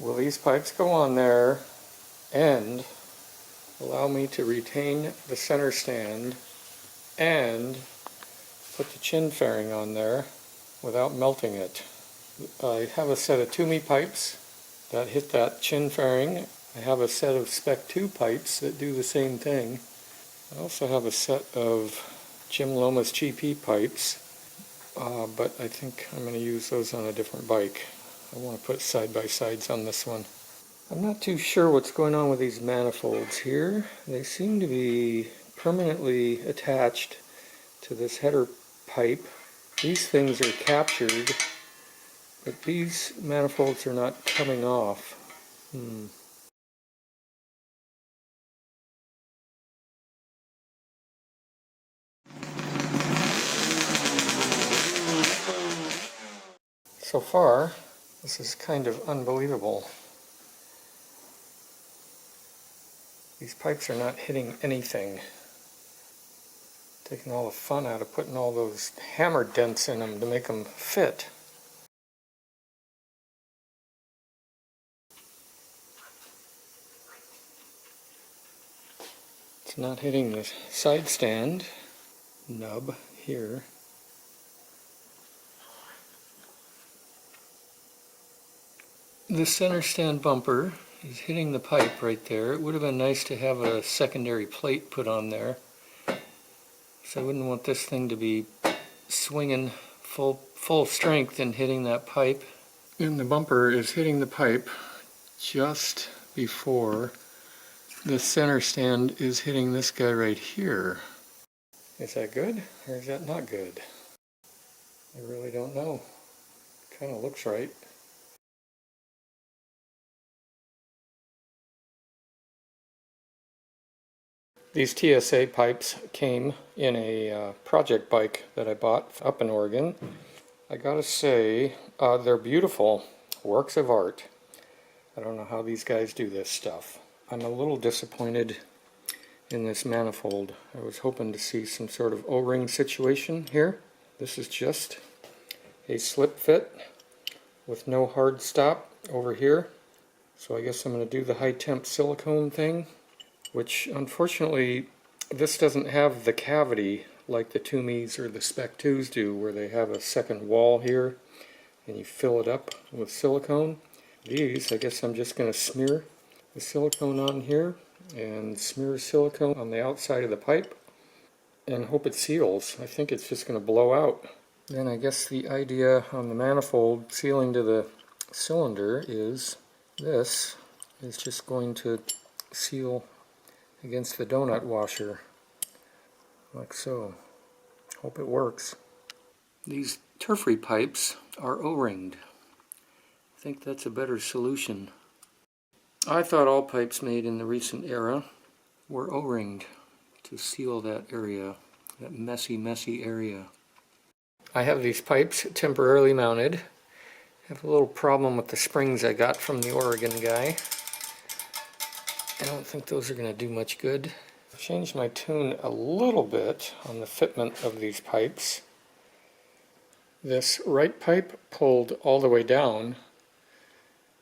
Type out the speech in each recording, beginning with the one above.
Will these pipes go on there and allow me to retain the center stand and put the chin fairing on there without melting it? I have a set of Toomey pipes that hit that chin fairing. I have a set of Spec2 pipes that do the same thing. I also have a set of Jim Lomas GP pipes, but I think I'm going to use those on a different bike. I want to put side-by-sides on this one. I'm not too sure what's going on with these manifolds here. They seem to be permanently attached to this header pipe. These things are captured, but these manifolds are not coming off. So far, this is kind of unbelievable. These pipes are not hitting anything. Taking all the fun out of putting all those hammer dents in them to make them fit. It's not hitting the side stand nub here. The center stand bumper is hitting the pipe right there. It would have been nice to have a secondary plate put on there, so I wouldn't want this thing to be swinging full strength and hitting that pipe. And the bumper is hitting the pipe just before the center stand is hitting this guy right here. Is that good or is that not good? I really don't know. Kind of looks right. These TSA pipes came in a project bike that I bought up in Oregon. I gotta say, they're beautiful works of art. I don't know how these guys do this stuff. I'm a little disappointed in this manifold. I was hoping to see some sort of O-ring situation here. This is just a slip fit with no hard stop over here. So I guess I'm going to do the high temp silicone thing, which unfortunately this doesn't have the cavity like the Toomeys or the Spec2s do, where they have a second wall here and you fill it up with silicone. These, I guess I'm just going to smear the silicone on here and smear silicone on the outside of the pipe and hope it seals. I think it's just going to blow out. Then I guess the idea on the manifold sealing to the cylinder is this is just going to seal against the donut washer like so. Hope it works. These turf-free pipes are O-ringed. I think that's a better solution. I thought all pipes made in the recent era were O-ringed to seal that area, that messy area. I have these pipes temporarily mounted. I have a little problem with the springs I got from the Oregon guy. I don't think those are going to do much good. I've changed my tune a little bit on the fitment of these pipes. This right pipe pulled all the way down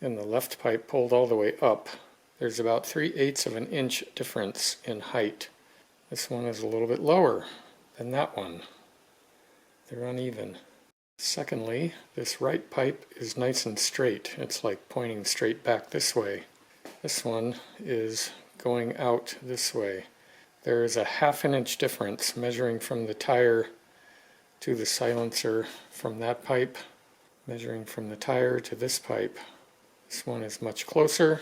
and the left pipe pulled all the way up. There's about 3/8 of an inch difference in height. This one is a little bit lower than that one. They're uneven. Secondly, this right pipe is nice and straight. It's like pointing straight back this way. This one is going out this way. There is a 1/2 inch difference measuring from the tire to the silencer from that pipe, measuring from the tire to this pipe. This one is much closer.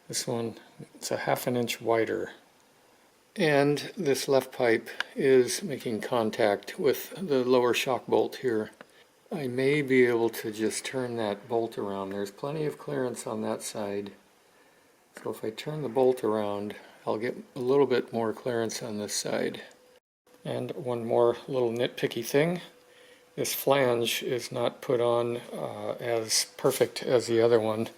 This one, it's a 1/2 inch wider. And this left pipe is making contact with the lower shock bolt here. I may be able to just turn that bolt around. There's plenty of clearance on that side. So if I turn the bolt around, I'll get a little bit more clearance on this side. And one more little nitpicky thing. This flange is not put on as perfect as the other one.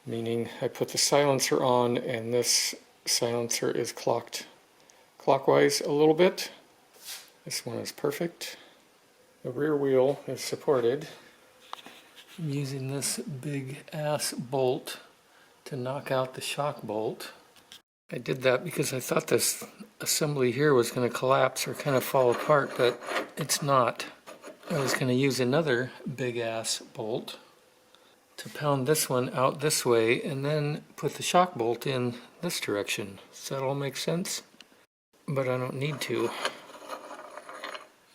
Meaning I put the silencer on and this silencer is clocked clockwise a little bit. This one is perfect. The rear wheel is supported I'm using this big ass bolt to knock out the shock bolt. I did that because I thought this assembly here was going to collapse or kind of fall apart, but it's not. I was going to use another big ass bolt to pound this one out this way and then put the shock bolt in this direction. Does that all make sense? But I don't need to,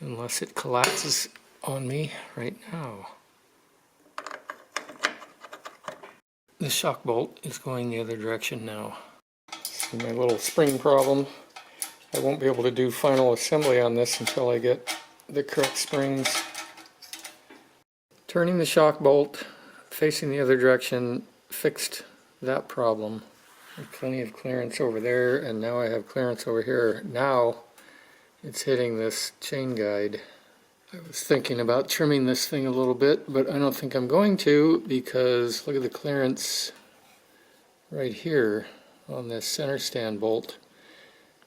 unless it collapses on me right now. The shock bolt is going the other direction now. See my little spring problem. I won't be able to do final assembly on this until I get the correct springs. Turning the shock bolt facing the other direction fixed that problem. Plenty of clearance over there, and now I have clearance over here. Now it's hitting this chain guide. I was thinking about trimming this thing a little bit, but I don't think I'm going to, because look at the clearance right here on this center stand bolt.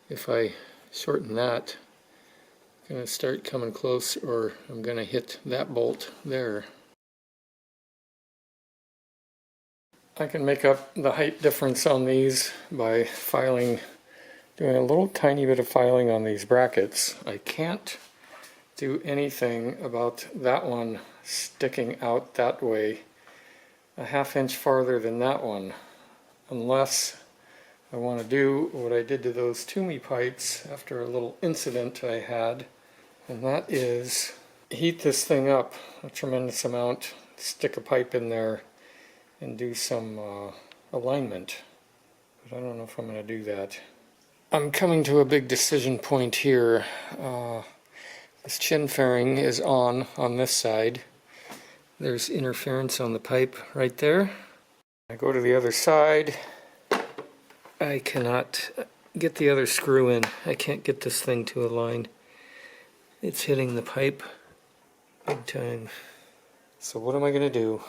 If I shorten that, I'm going to start coming close, or I'm going to hit that bolt there. I can make up the height difference on these by filing, doing a little tiny bit of filing on these brackets. I can't do anything about that one sticking out that way a ½ inch farther than that one, unless I want to do what I did to those Toomey pipes after a little incident I had, and that is heat this thing up a tremendous amount, stick a pipe in there and do some alignment, but I don't know if I'm going to do that. I'm coming to a big decision point here. This chin fairing is on this side. There's interference on the pipe right there. I go to the other side. I cannot get the other screw in. I can't get this thing to align. It's hitting the pipe big time. So what am I going to do?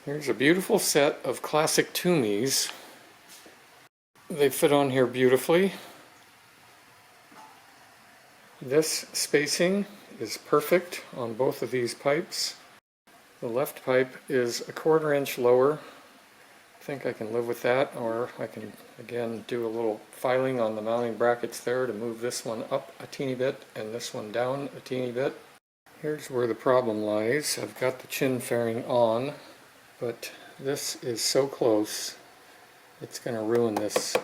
Here's a beautiful set of classic Toomeys. They fit on here beautifully. This spacing is perfect on both of these pipes. The left pipe is a ½ inch lower. I think I can live with that, or I can again do a little filing on the mounting brackets there to move this one up a teeny bit and this one down a teeny bit. Here's where the problem lies. I've got the chin fairing on, but this is so close, it's going to ruin this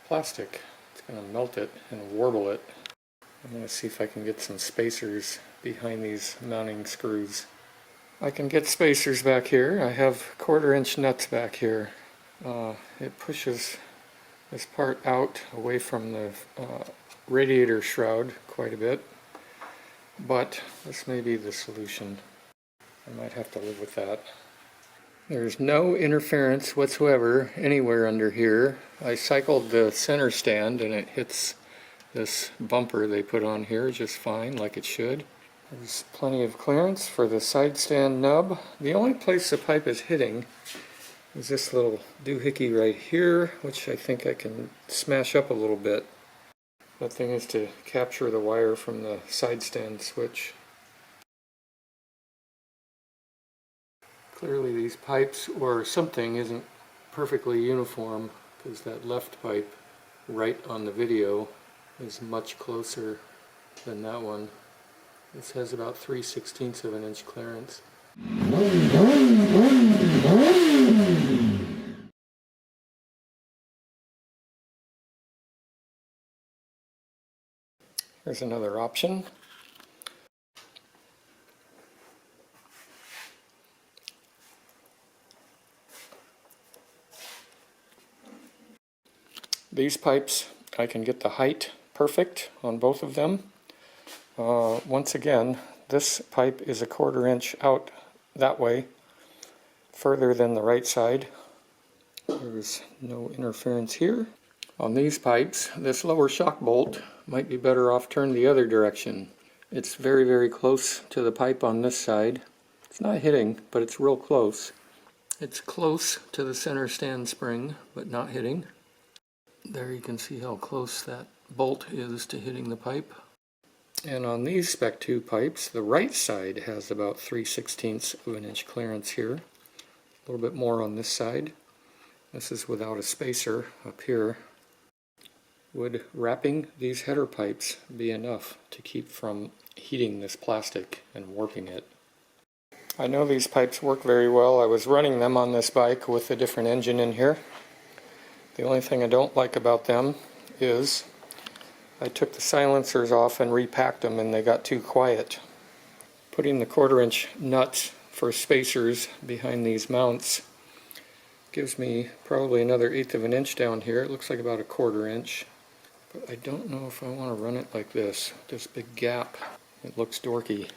plastic. It's going to melt it and warble it. I'm going to see if I can get some spacers behind these mounting screws. I can get spacers back here. I have ½ inch nuts back here. It pushes this part out away from the radiator shroud quite a bit, but this may be the solution. I might have to live with that. There's no interference whatsoever anywhere under here. I cycled the center stand and it hits this bumper they put on here just fine, like it should. There's plenty of clearance for the side stand nub. The only place the pipe is hitting is this little doohickey right here, which I think I can smash up a little bit. That thing is to capture the wire from the side stand switch. Clearly these pipes or something isn't perfectly uniform, because that left pipe right on the video is much closer than that one. This has about 3/16 of an inch clearance. Here's another option. These pipes, I can get the height perfect on both of them. Once again, this pipe is a ½ inch out that way, further than the right side. There's no interference here. On these pipes, this lower shock bolt might be better off turned the other direction. It's very, very close to the pipe on this side. It's not hitting, but it's real close. It's close to the center stand spring, but not hitting. There you can see how close that bolt is to hitting the pipe. And on these Spec 2 pipes, the right side has about 3/16 of an inch clearance here. A little bit more on this side. This is without a spacer up here. Would wrapping these header pipes be enough to keep from heating this plastic and warping it? I know these pipes work very well. I was running them on this bike with a different engine in here. The only thing I don't like about them is I took the silencers off and repacked them and they got too quiet. Putting the 1/4 inch nuts for spacers behind these mounts gives me probably another 1/8 of an inch down here. It looks like about a 1/4 inch. But I don't know if I want to run it like this big gap. It looks dorky.